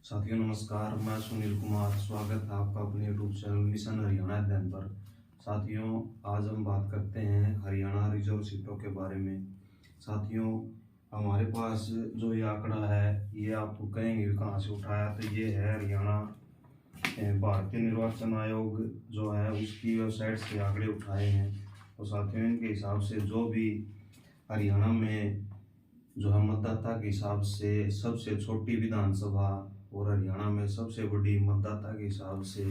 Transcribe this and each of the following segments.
साथियों नमस्कार, मैं सुनील कुमार। स्वागत है आपका अपने यूट्यूब चैनल मिशन हरियाणा अध्ययन पर। साथियों, आज हम बात करते हैं हरियाणा रिजर्व सीटों के बारे में। साथियों, हमारे पास जो ये आंकड़ा है, ये आपको कहेंगे कहाँ से उठाया, तो ये है हरियाणा भारतीय निर्वाचन आयोग जो है उसकी वेबसाइट से आंकड़े उठाए हैं। तो साथियों, इनके हिसाब से जो भी हरियाणा में जो है मतदाता के हिसाब से सबसे छोटी विधानसभा और हरियाणा में सबसे बड़ी मतदाता के हिसाब से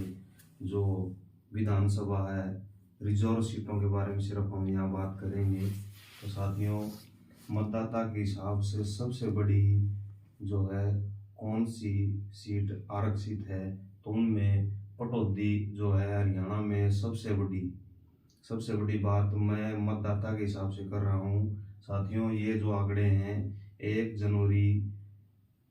जो विधानसभा है, रिजर्व सीटों के बारे में सिर्फ हम यहाँ बात करेंगे। तो साथियों, मतदाता के हिसाब से सबसे बड़ी जो है कौन सी सीट आरक्षित है, तो उनमें पटौदी जो है हरियाणा में सबसे बड़ी बात मैं मतदाता के हिसाब से कर रहा हूँ। साथियों, ये जो आंकड़े हैं 1 जनवरी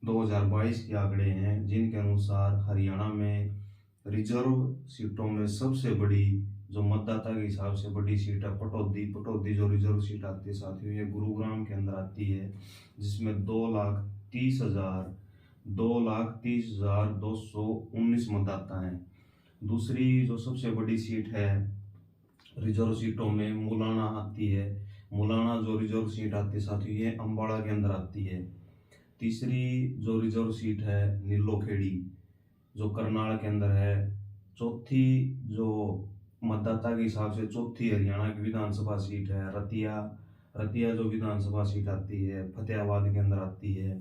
2022 के आंकड़े हैं, जिनके अनुसार हरियाणा में रिजर्व सीटों में सबसे बड़ी जो मतदाता के हिसाब से बड़ी सीट है पटौदी जो रिजर्व सीट आती है साथियों, ये गुरुग्राम के अंदर आती है, जिसमें 2,30,219 मतदाता हैं। दूसरी जो सबसे बड़ी सीट है रिजर्व सीटों में मुलाना आती है। मुलाना जो रिजर्व सीट आती है साथियों, ये अम्बाड़ा के अंदर आती है। तीसरी जो रिजर्व सीट है नीलोखेड़ी जो करनाल के अंदर है। चौथी जो मतदाता के हिसाब से चौथी हरियाणा की विधानसभा सीट है रतिया जो विधानसभा सीट आती है फतेहाबाद के अंदर आती है।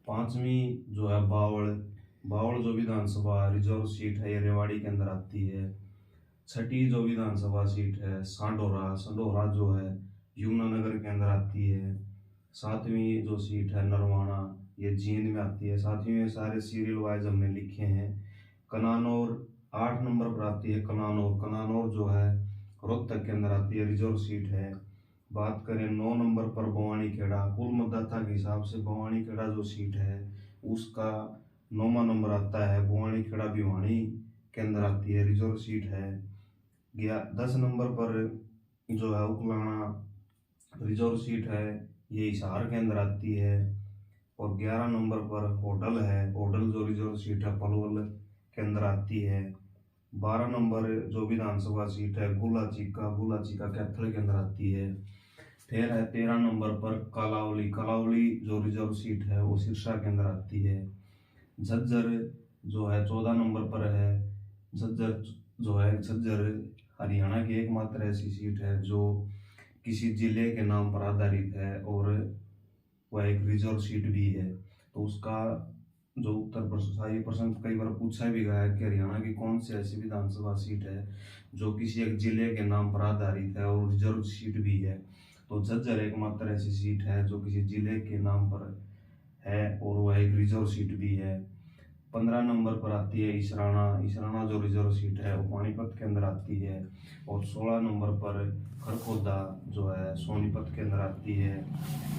पांचवी जो है बावड़ जो विधानसभा रिजर्व सीट है, ये रेवाड़ी के अंदर आती है। छठी जो विधानसभा सीट है संडोरा जो है यमुनानगर के अंदर आती है। सातवीं जो सीट है नरवाना, ये जींद में आती है। साथियों, ये सारे सीरियल वाइज हमने लिखे हैं। कनानौर 8 नंबर पर आती है। कनानौर जो है रोहतक के अंदर आती है, रिजर्व सीट है। बात करें 9 नंबर पर भवानी खेड़ा, कुल मतदाता के हिसाब से भवानी खेड़ा जो सीट है उसका 9वां नंबर आता है। भवानी खेड़ा भिवानी के अंदर आती है, रिजर्व सीट है। 10 नंबर पर जो है उकलाना रिजर्व सीट है, ये हिसार के अंदर आती है। और 11 नंबर पर होडल जो रिजर्व सीट है पलवल के अंदर आती है। 12 नंबर जो विधानसभा सीट है गुलाचिका कैथल के अंदर आती है। फिर है 13 नंबर पर कालावली जो रिजर्व सीट है वो सिरसा के अंदर आती है। झज्जर जो है 14 नंबर पर है। झज्जर हरियाणा की एकमात्र ऐसी सीट है जो किसी जिले के नाम पर आधारित है और वह एक रिजर्व सीट भी है। तो उसका जो उत्तर प्रश्न ये प्रश्न कई बार पूछा भी गया है कि हरियाणा की कौन सी ऐसी विधानसभा सीट है जो किसी एक जिले के नाम पर आधारित है और रिजर्व सीट भी है। तो झज्जर एकमात्र ऐसी सीट है जो किसी जिले के नाम पर है और वह एक रिजर्व सीट भी है। 15 नंबर पर आती है इसराना जो रिजर्व सीट है वो पानीपत के अंदर आती है। और 16 नंबर पर खरखोदा जो है सोनीपत के अंदर आती है।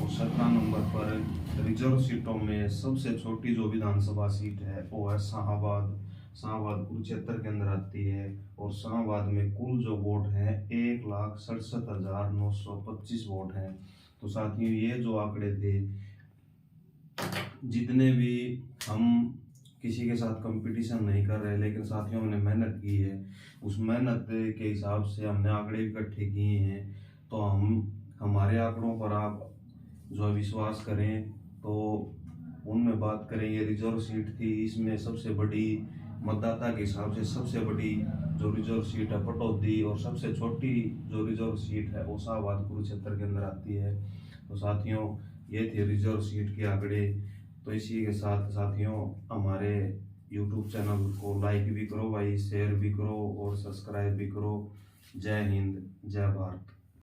और 17 नंबर पर रिजर्व सीटों में सबसे छोटी जो विधानसभा सीट है वो है शाहबाद कुरुक्षेत्र के अंदर आती है। और शाहबाद में कुल जो वोट हैं 1,67,925 वोट हैं। तो साथियों, ये जो आंकड़े थे, जितने भी हम किसी के साथ कंपटीशन नहीं कर रहे, लेकिन साथियों हमने मेहनत की है, उस मेहनत के हिसाब से हमने आंकड़े इकट्ठे किए हैं। तो हमारे आंकड़ों पर आप जो विश्वास करें। तो उनमें बात करें, ये रिजर्व सीट थी, इसमें सबसे बड़ी मतदाता के हिसाब से सबसे बड़ी जो रिजर्व सीट है पटौदी और सबसे छोटी जो रिजर्व सीट है वो शाहबाद कुरुक्षेत्र के अंदर आती है। तो साथियों, ये थे रिजर्व सीट के आंकड़े। तो इसी के साथ साथियों, हमारे YouTube चैनल को लाइक भी करो भाई, शेयर भी करो और सब्सक्राइब भी करो। जय हिंद, जय भारत।